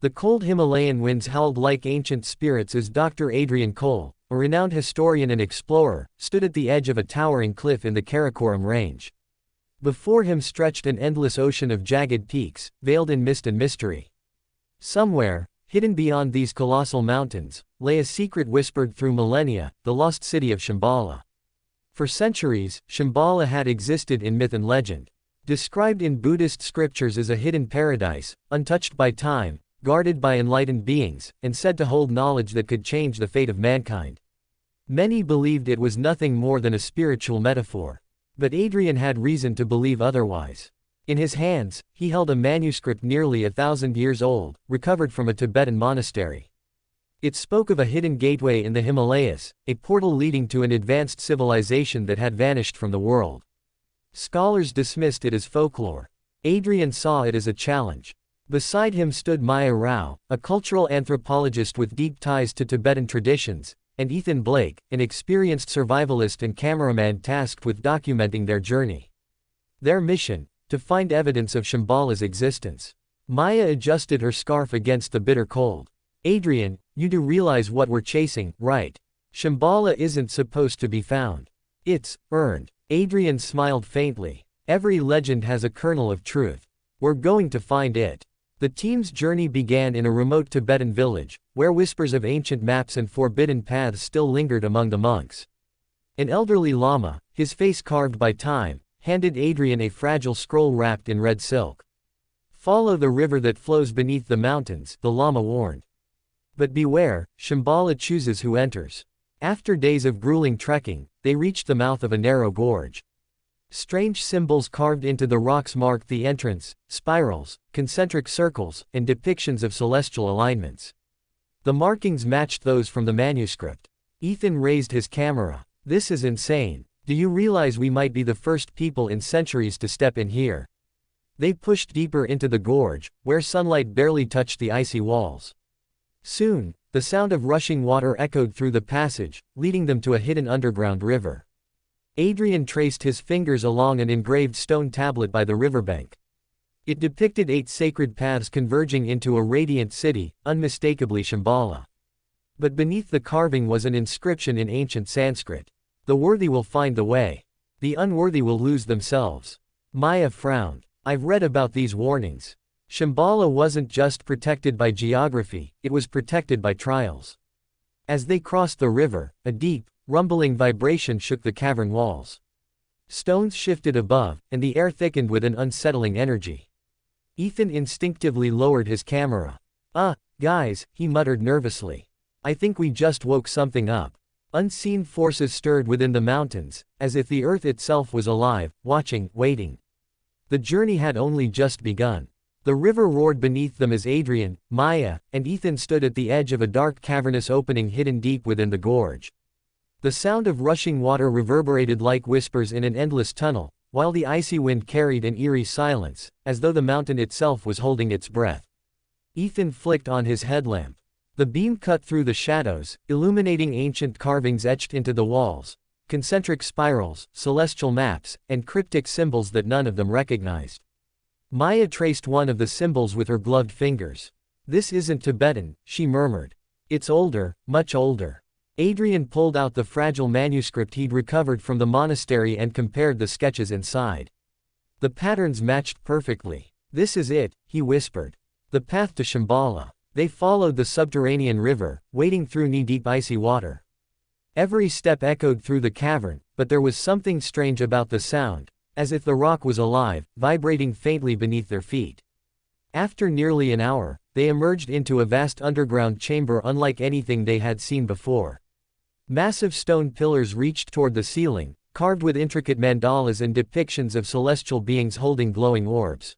The cold Himalayan winds howled like ancient spirits as Dr. Adrian Cole, a renowned historian and explorer, stood at the edge of a towering cliff in the Karakoram range. Before him stretched an endless ocean of jagged peaks, veiled in mist and mystery. Somewhere, hidden beyond these colossal mountains, lay a secret whispered through millennia, the lost city of Shambhala. For centuries, Shambhala had existed in myth and legend. Described in Buddhist scriptures as a hidden paradise, untouched by time, guarded by enlightened beings, and said to hold knowledge that could change the fate of mankind. Many believed it was nothing more than a spiritual metaphor. But Adrian had reason to believe otherwise. In his hands, he held a manuscript nearly 1,000 years old, recovered from a Tibetan monastery. It spoke of a hidden gateway in the Himalayas, a portal leading to an advanced civilization that had vanished from the world. Scholars dismissed it as folklore. Adrian saw it as a challenge. Beside him stood Maya Rao, a cultural anthropologist with deep ties to Tibetan traditions, and Ethan Blake, an experienced survivalist and cameraman tasked with documenting their journey. Their mission: to find evidence of Shambhala's existence. Maya adjusted her scarf against the bitter cold. Adrian, you do realize what we're chasing, right? Shambhala isn't supposed to be found. It's earned. Adrian smiled faintly. Every legend has a kernel of truth. We're going to find it. The team's journey began in a remote Tibetan village, where whispers of ancient maps and forbidden paths still lingered among the monks. An elderly lama, his face carved by time, handed Adrian a fragile scroll wrapped in red silk. Follow the river that flows beneath the mountains, the lama warned. But beware, Shambhala chooses who enters. After days of grueling trekking, they reached the mouth of a narrow gorge. Strange symbols carved into the rocks marked the entrance: spirals, concentric circles, and depictions of celestial alignments. The markings matched those from the manuscript. Ethan raised his camera. This is insane. Do you realize we might be the first people in centuries to step in here? They pushed deeper into the gorge, where sunlight barely touched the icy walls. Soon, the sound of rushing water echoed through the passage, leading them to a hidden underground river. Adrian traced his fingers along an engraved stone tablet by the riverbank. It depicted 8 sacred paths converging into a radiant city, unmistakably Shambhala. But beneath the carving was an inscription in ancient Sanskrit. The worthy will find the way. The unworthy will lose themselves. Maya frowned. I've read about these warnings. Shambhala wasn't just protected by geography, it was protected by trials. As they crossed the river, a deep, rumbling vibration shook the cavern walls. Stones shifted above, and the air thickened with an unsettling energy. Ethan instinctively lowered his camera. Guys, he muttered nervously. I think we just woke something up. Unseen forces stirred within the mountains, as if the earth itself was alive, watching, waiting. The journey had only just begun. The river roared beneath them as Adrian, Maya, and Ethan stood at the edge of a dark cavernous opening hidden deep within the gorge. The sound of rushing water reverberated like whispers in an endless tunnel, while the icy wind carried an eerie silence, as though the mountain itself was holding its breath. Ethan flicked on his headlamp. The beam cut through the shadows, illuminating ancient carvings etched into the walls, concentric spirals, celestial maps, and cryptic symbols that none of them recognized. Maya traced one of the symbols with her gloved fingers. This isn't Tibetan, she murmured. It's older, much older. Adrian pulled out the fragile manuscript he'd recovered from the monastery and compared the sketches inside. The patterns matched perfectly. This is it, he whispered. The path to Shambhala. They followed the subterranean river, wading through knee-deep icy water. Every step echoed through the cavern, but there was something strange about the sound, as if the rock was alive, vibrating faintly beneath their feet. After nearly an hour, they emerged into a vast underground chamber unlike anything they had seen before. Massive stone pillars reached toward the ceiling, carved with intricate mandalas and depictions of celestial beings holding glowing orbs.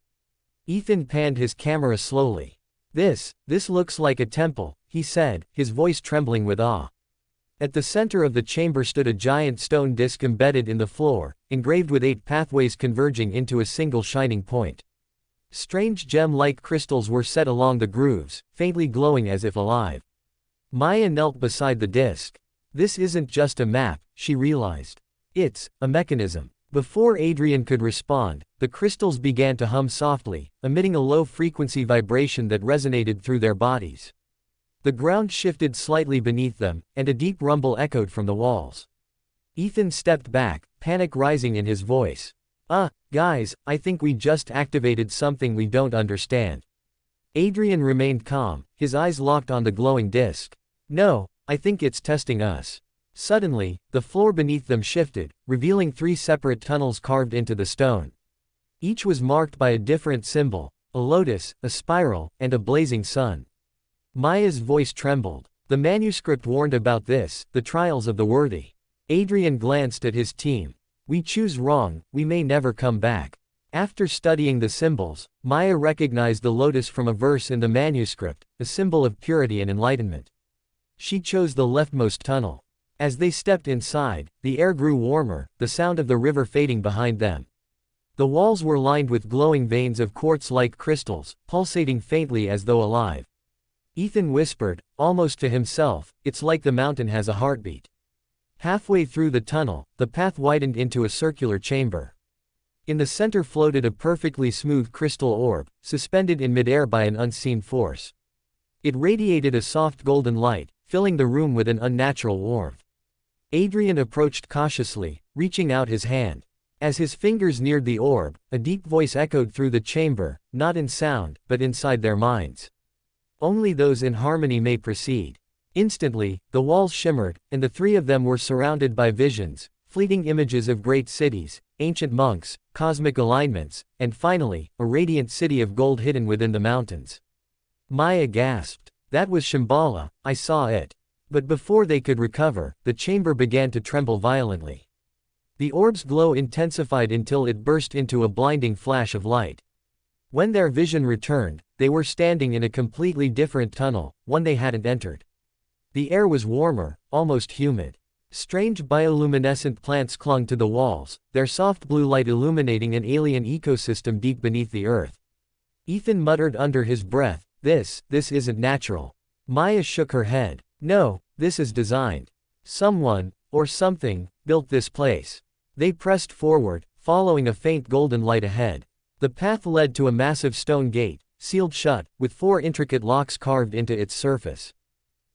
Ethan panned his camera slowly. This looks like a temple, he said, his voice trembling with awe. At the center of the chamber stood a giant stone disc embedded in the floor, engraved with 8 pathways converging into a single shining point. Strange gem-like crystals were set along the grooves, faintly glowing as if alive. Maya knelt beside the disc. This isn't just a map, she realized. It's a mechanism. Before Adrian could respond, the crystals began to hum softly, emitting a low-frequency vibration that resonated through their bodies. The ground shifted slightly beneath them, and a deep rumble echoed from the walls. Ethan stepped back, panic rising in his voice. Guys, I think we just activated something we don't understand." Adrian remained calm, his eyes locked on the glowing disk. "No, I think it's testing us." Suddenly, the floor beneath them shifted, revealing 3 separate tunnels carved into the stone. Each was marked by a different symbol: a lotus, a spiral, and a blazing sun. Maya's voice trembled. The manuscript warned about this, the trials of the worthy. Adrian glanced at his team. "We choose wrong, we may never come back." After studying the symbols, Maya recognized the lotus from a verse in the manuscript, a symbol of purity and enlightenment. She chose the leftmost tunnel. As they stepped inside, the air grew warmer, the sound of the river fading behind them. The walls were lined with glowing veins of quartz-like crystals, pulsating faintly as though alive. Ethan whispered, almost to himself, "It's like the mountain has a heartbeat." Halfway through the tunnel, the path widened into a circular chamber. In the center floated a perfectly smooth crystal orb, suspended in midair by an unseen force. It radiated a soft golden light, filling the room with an unnatural warmth. Adrian approached cautiously, reaching out his hand. As his fingers neared the orb, a deep voice echoed through the chamber, not in sound, but inside their minds. "Only those in harmony may proceed." Instantly, the walls shimmered, and the 3 of them were surrounded by visions, fleeting images of great cities, ancient monks, cosmic alignments, and finally, a radiant city of gold hidden within the mountains. Maya gasped. "That was Shambhala, I saw it." But before they could recover, the chamber began to tremble violently. The orb's glow intensified until it burst into a blinding flash of light. When their vision returned, they were standing in a completely different tunnel, one they hadn't entered. The air was warmer, almost humid. Strange bioluminescent plants clung to the walls, their soft blue light illuminating an alien ecosystem deep beneath the earth. Ethan muttered under his breath, This isn't natural." Maya shook her head. "No, this is designed. Someone, or something, built this place." They pressed forward, following a faint golden light ahead. The path led to a massive stone gate, sealed shut, with 4 intricate locks carved into its surface.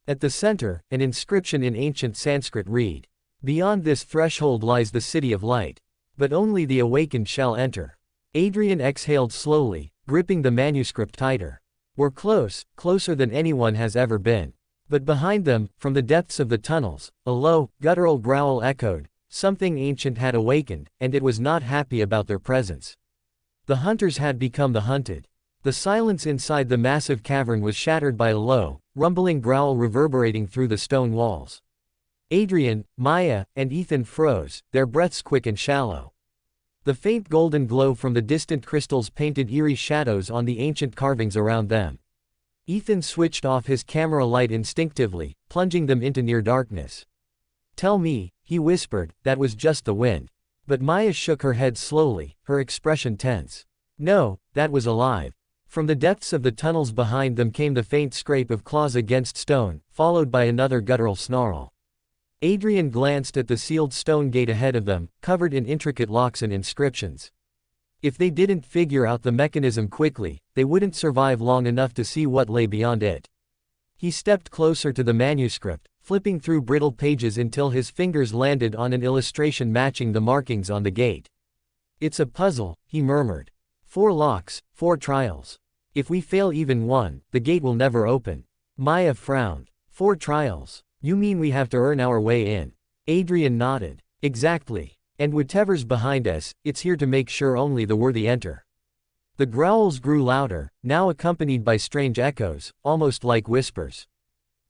At the center, an inscription in ancient Sanskrit read, "Beyond this threshold lies the city of light. But only the awakened shall enter." Adrian exhaled slowly, gripping the manuscript tighter. "We're close, closer than anyone has ever been." But behind them, from the depths of the tunnels, a low, guttural growl echoed. Something ancient had awakened, and it was not happy about their presence. The hunters had become the hunted. The silence inside the massive cavern was shattered by a low, rumbling growl reverberating through the stone walls. Adrian, Maya, and Ethan froze, their breaths quick and shallow. The faint golden glow from the distant crystals painted eerie shadows on the ancient carvings around them. Ethan switched off his camera light instinctively, plunging them into near darkness. "Tell me," he whispered, "that was just the wind." But Maya shook her head slowly, her expression tense. "No, that was alive." From the depths of the tunnels behind them came the faint scrape of claws against stone, followed by another guttural snarl. Adrian glanced at the sealed stone gate ahead of them, covered in intricate locks and inscriptions. If they didn't figure out the mechanism quickly, they wouldn't survive long enough to see what lay beyond it. He stepped closer to the manuscript, flipping through brittle pages until his fingers landed on an illustration matching the markings on the gate. "It's a puzzle," he murmured. 4 locks, 4 trials. If we fail even one, the gate will never open." Maya frowned. 4 trials? You mean we have to earn our way in?" Adrian nodded. "Exactly. And whatever's behind us, it's here to make sure only the worthy enter." The growls grew louder, now accompanied by strange echoes, almost like whispers.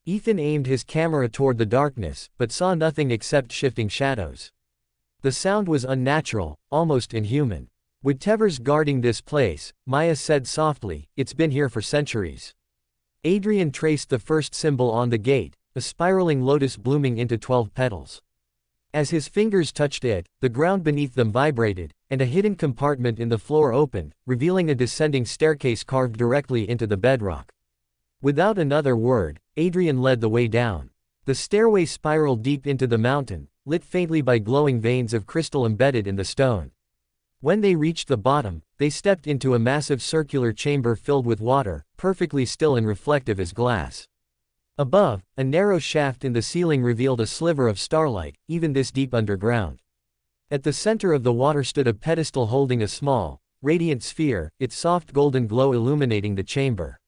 Ethan aimed his camera toward the darkness, but saw nothing except shifting shadows. The sound was unnatural, almost inhuman. "Whatever's guarding this place," Maya said softly, "it's been here for centuries." Adrian traced the first symbol on the gate, a spiraling lotus blooming into 12 petals. As his fingers touched it, the ground beneath them vibrated, and a hidden compartment in the floor opened, revealing a descending staircase carved directly into the bedrock. Without another word, Adrian led the way down. The stairway spiraled deep into the mountain, lit faintly by glowing veins of crystal embedded in the stone. When they reached the bottom, they stepped into a massive circular chamber filled with water, perfectly still and reflective as glass. Above, a narrow shaft in the ceiling revealed a sliver of starlight, even this deep underground. At the center of the water stood a pedestal holding a small, radiant sphere, its soft golden glow illuminating the chamber.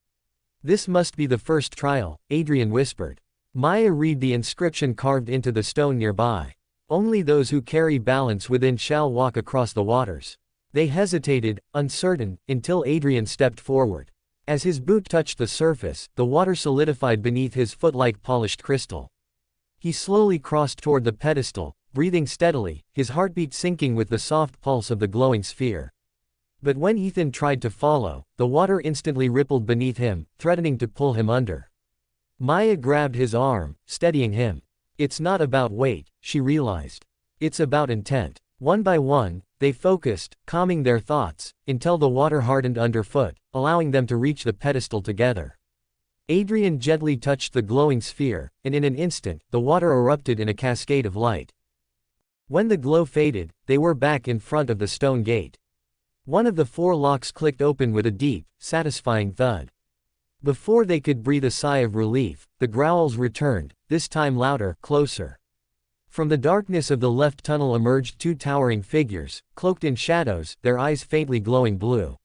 "This must be the first trial," Adrian whispered. Maya read the inscription carved into the stone nearby. "Only those who carry balance within shall walk across the waters." They hesitated, uncertain, until Adrian stepped forward. As his boot touched the surface, the water solidified beneath his foot like polished crystal. He slowly crossed toward the pedestal, breathing steadily, his heartbeat syncing with the soft pulse of the glowing sphere. But when Ethan tried to follow, the water instantly rippled beneath him, threatening to pull him under. Maya grabbed his arm, steadying him. "It's not about weight," she realized. "It's about intent." One by one, they focused, calming their thoughts, until the water hardened underfoot, allowing them to reach the pedestal together. Adrian gently touched the glowing sphere, and in an instant, the water erupted in a cascade of light. When the glow faded, they were back in front of the stone gate. One of the 4 locks clicked open with a deep, satisfying thud. Before they could breathe a sigh of relief, the growls returned, this time louder, closer. From the darkness of the left tunnel emerged 2 towering figures, cloaked in shadows, their eyes faintly glowing blue.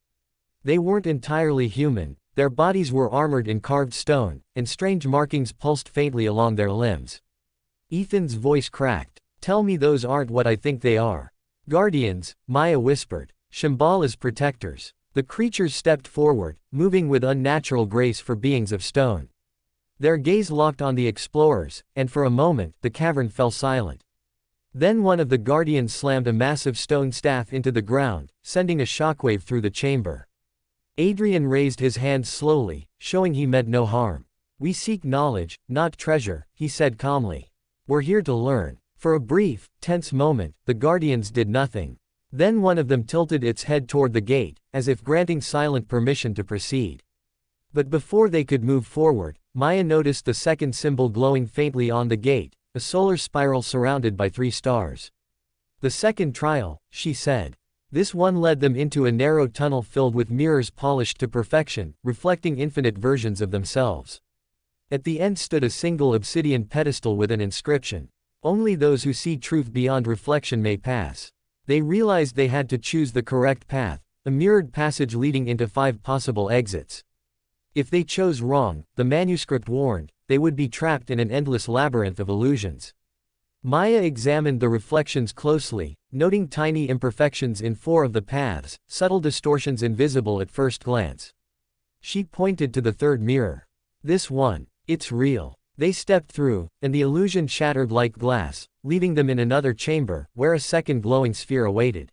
They weren't entirely human, their bodies were armored in carved stone, and strange markings pulsed faintly along their limbs. Ethan's voice cracked. "Tell me those aren't what I think they are." "Guardians," Maya whispered. "Shambhala's protectors." The creatures stepped forward, moving with unnatural grace for beings of stone. Their gaze locked on the explorers, and for a moment, the cavern fell silent. Then one of the guardians slammed a massive stone staff into the ground, sending a shockwave through the chamber. Adrian raised his hands slowly, showing he meant no harm. "We seek knowledge, not treasure," he said calmly. "We're here to learn." For a brief, tense moment, the guardians did nothing. Then one of them tilted its head toward the gate, as if granting silent permission to proceed. But before they could move forward, Maya noticed the second symbol glowing faintly on the gate, a solar spiral surrounded by 3 stars. "The second trial," she said. This one led them into a narrow tunnel filled with mirrors polished to perfection, reflecting infinite versions of themselves. At the end stood a single obsidian pedestal with an inscription. "Only those who see truth beyond reflection may pass." They realized they had to choose the correct path, a mirrored passage leading into 5 possible exits. If they chose wrong, the manuscript warned, they would be trapped in an endless labyrinth of illusions. Maya examined the reflections closely, noting tiny imperfections in 4 of the paths, subtle distortions invisible at first glance. She pointed to the 3rd mirror. "This one. It's real." They stepped through, and the illusion shattered like glass, leaving them in another chamber, where a second glowing sphere awaited.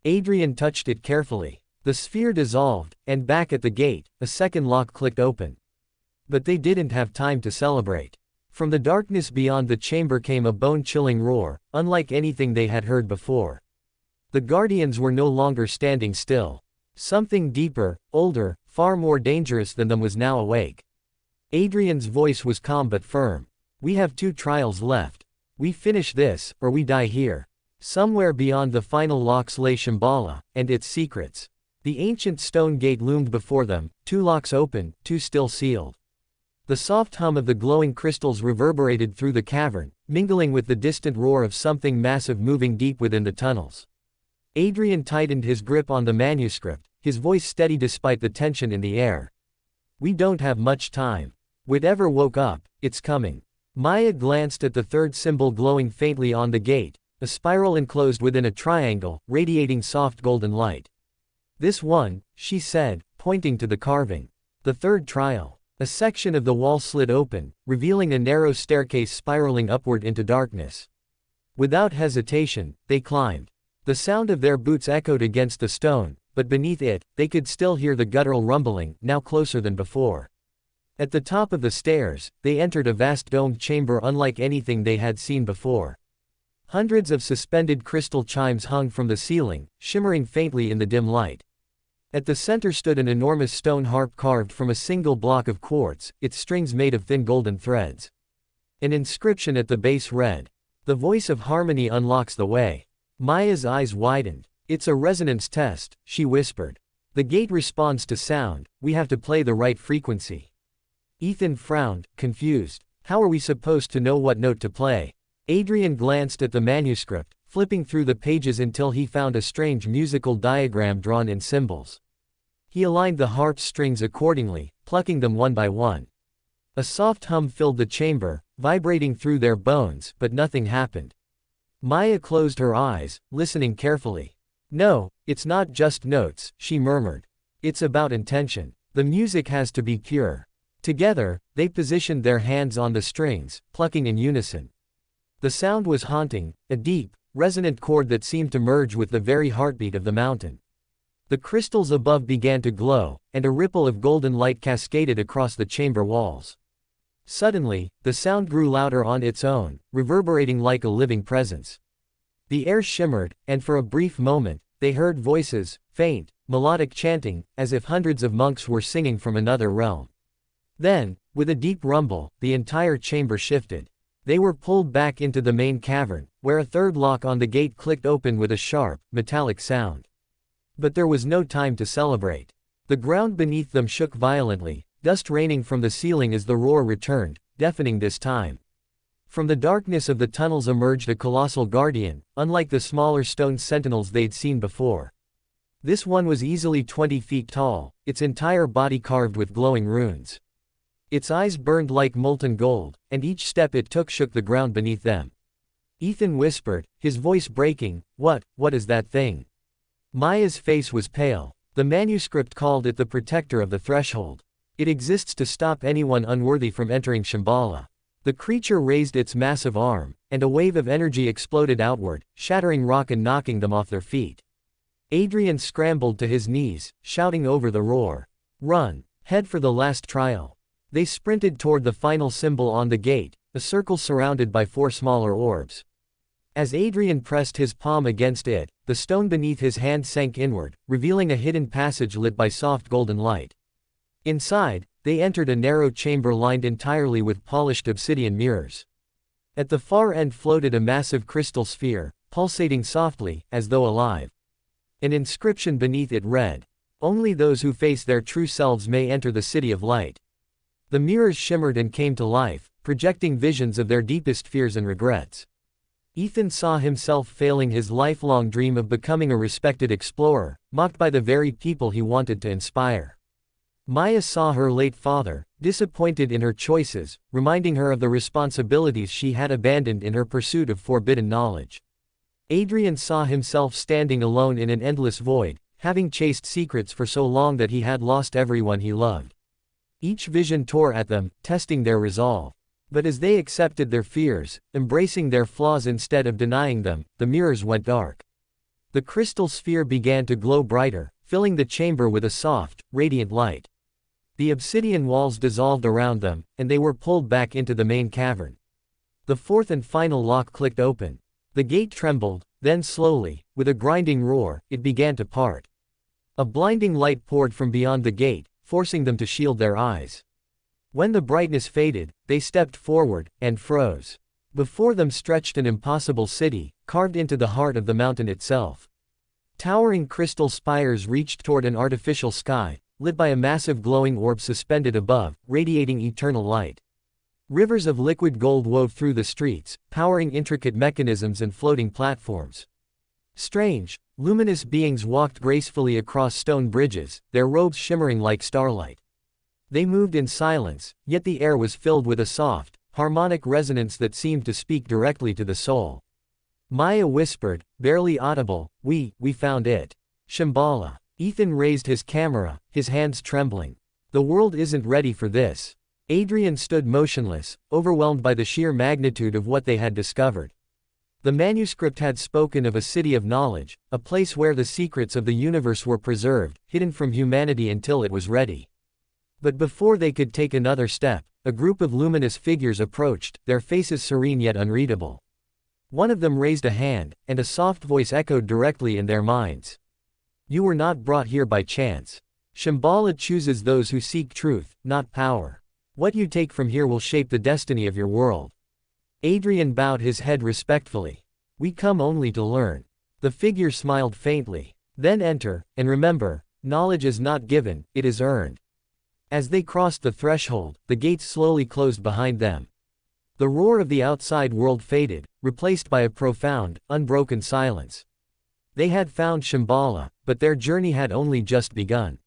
Adrian touched it carefully. The sphere dissolved, and back at the gate, a second lock clicked open. But they didn't have time to celebrate. From the darkness beyond the chamber came a bone-chilling roar, unlike anything they had heard before. The guardians were no longer standing still. Something deeper, older, far more dangerous than them was now awake. Adrian's voice was calm but firm. "We have 2 trials left. We finish this, or we die here." Somewhere beyond the final locks lay Shambhala, and its secrets. The ancient stone gate loomed before them, 2 locks open, 2 still sealed. The soft hum of the glowing crystals reverberated through the cavern, mingling with the distant roar of something massive moving deep within the tunnels. Adrian tightened his grip on the manuscript, his voice steady despite the tension in the air. "We don't have much time. Whatever woke up, it's coming." Maya glanced at the 3rd symbol glowing faintly on the gate, a spiral enclosed within a triangle, radiating soft golden light. "This one," she said, pointing to the carving. "The 3rd trial." A section of the wall slid open, revealing a narrow staircase spiraling upward into darkness. Without hesitation, they climbed. The sound of their boots echoed against the stone, but beneath it, they could still hear the guttural rumbling, now closer than before. At the top of the stairs, they entered a vast domed chamber unlike anything they had seen before. Hundreds of suspended crystal chimes hung from the ceiling, shimmering faintly in the dim light. At the center stood an enormous stone harp carved from a single block of quartz, its strings made of thin golden threads. An inscription at the base read, The voice of harmony unlocks the way. Maya's eyes widened. It's a resonance test, she whispered. The gate responds to sound, we have to play the right frequency. Ethan frowned, confused. How are we supposed to know what note to play? Adrian glanced at the manuscript, flipping through the pages until he found a strange musical diagram drawn in symbols. He aligned the harp's strings accordingly, plucking them one by one. A soft hum filled the chamber, vibrating through their bones, but nothing happened. Maya closed her eyes, listening carefully. No, it's not just notes, she murmured. It's about intention. The music has to be pure. Together, they positioned their hands on the strings, plucking in unison. The sound was haunting, a deep, resonant chord that seemed to merge with the very heartbeat of the mountain. The crystals above began to glow, and a ripple of golden light cascaded across the chamber walls. Suddenly, the sound grew louder on its own, reverberating like a living presence. The air shimmered, and for a brief moment, they heard voices, faint, melodic chanting, as if hundreds of monks were singing from another realm. Then, with a deep rumble, the entire chamber shifted. They were pulled back into the main cavern, where a third lock on the gate clicked open with a sharp, metallic sound. But there was no time to celebrate. The ground beneath them shook violently, dust raining from the ceiling as the roar returned, deafening this time. From the darkness of the tunnels emerged a colossal guardian, unlike the smaller stone sentinels they'd seen before. This one was easily 20 feet tall, its entire body carved with glowing runes. Its eyes burned like molten gold, and each step it took shook the ground beneath them. Ethan whispered, his voice breaking, what is that thing? Maya's face was pale. The manuscript called it the protector of the threshold. It exists to stop anyone unworthy from entering Shambhala. The creature raised its massive arm, and a wave of energy exploded outward, shattering rock and knocking them off their feet. Adrian scrambled to his knees, shouting over the roar. Run! Head for the last trial. They sprinted toward the final symbol on the gate, a circle surrounded by 4 smaller orbs. As Adrian pressed his palm against it, the stone beneath his hand sank inward, revealing a hidden passage lit by soft golden light. Inside, they entered a narrow chamber lined entirely with polished obsidian mirrors. At the far end floated a massive crystal sphere, pulsating softly, as though alive. An inscription beneath it read, "Only those who face their true selves may enter the City of Light." The mirrors shimmered and came to life, projecting visions of their deepest fears and regrets. Ethan saw himself failing his lifelong dream of becoming a respected explorer, mocked by the very people he wanted to inspire. Maya saw her late father, disappointed in her choices, reminding her of the responsibilities she had abandoned in her pursuit of forbidden knowledge. Adrian saw himself standing alone in an endless void, having chased secrets for so long that he had lost everyone he loved. Each vision tore at them, testing their resolve. But as they accepted their fears, embracing their flaws instead of denying them, the mirrors went dark. The crystal sphere began to glow brighter, filling the chamber with a soft, radiant light. The obsidian walls dissolved around them, and they were pulled back into the main cavern. The 4th and final lock clicked open. The gate trembled, then slowly, with a grinding roar, it began to part. A blinding light poured from beyond the gate, forcing them to shield their eyes. When the brightness faded, they stepped forward, and froze. Before them stretched an impossible city, carved into the heart of the mountain itself. Towering crystal spires reached toward an artificial sky, lit by a massive glowing orb suspended above, radiating eternal light. Rivers of liquid gold wove through the streets, powering intricate mechanisms and floating platforms. Strange, luminous beings walked gracefully across stone bridges, their robes shimmering like starlight. They moved in silence, yet the air was filled with a soft, harmonic resonance that seemed to speak directly to the soul. Maya whispered, barely audible, we found it. Shambhala. Ethan raised his camera, his hands trembling. The world isn't ready for this. Adrian stood motionless, overwhelmed by the sheer magnitude of what they had discovered. The manuscript had spoken of a city of knowledge, a place where the secrets of the universe were preserved, hidden from humanity until it was ready. But before they could take another step, a group of luminous figures approached, their faces serene yet unreadable. One of them raised a hand, and a soft voice echoed directly in their minds. You were not brought here by chance. Shambhala chooses those who seek truth, not power. What you take from here will shape the destiny of your world. Adrian bowed his head respectfully. "We come only to learn." The figure smiled faintly. "Then enter, and remember, knowledge is not given, it is earned." As they crossed the threshold, the gates slowly closed behind them. The roar of the outside world faded, replaced by a profound, unbroken silence. They had found Shambhala, but their journey had only just begun.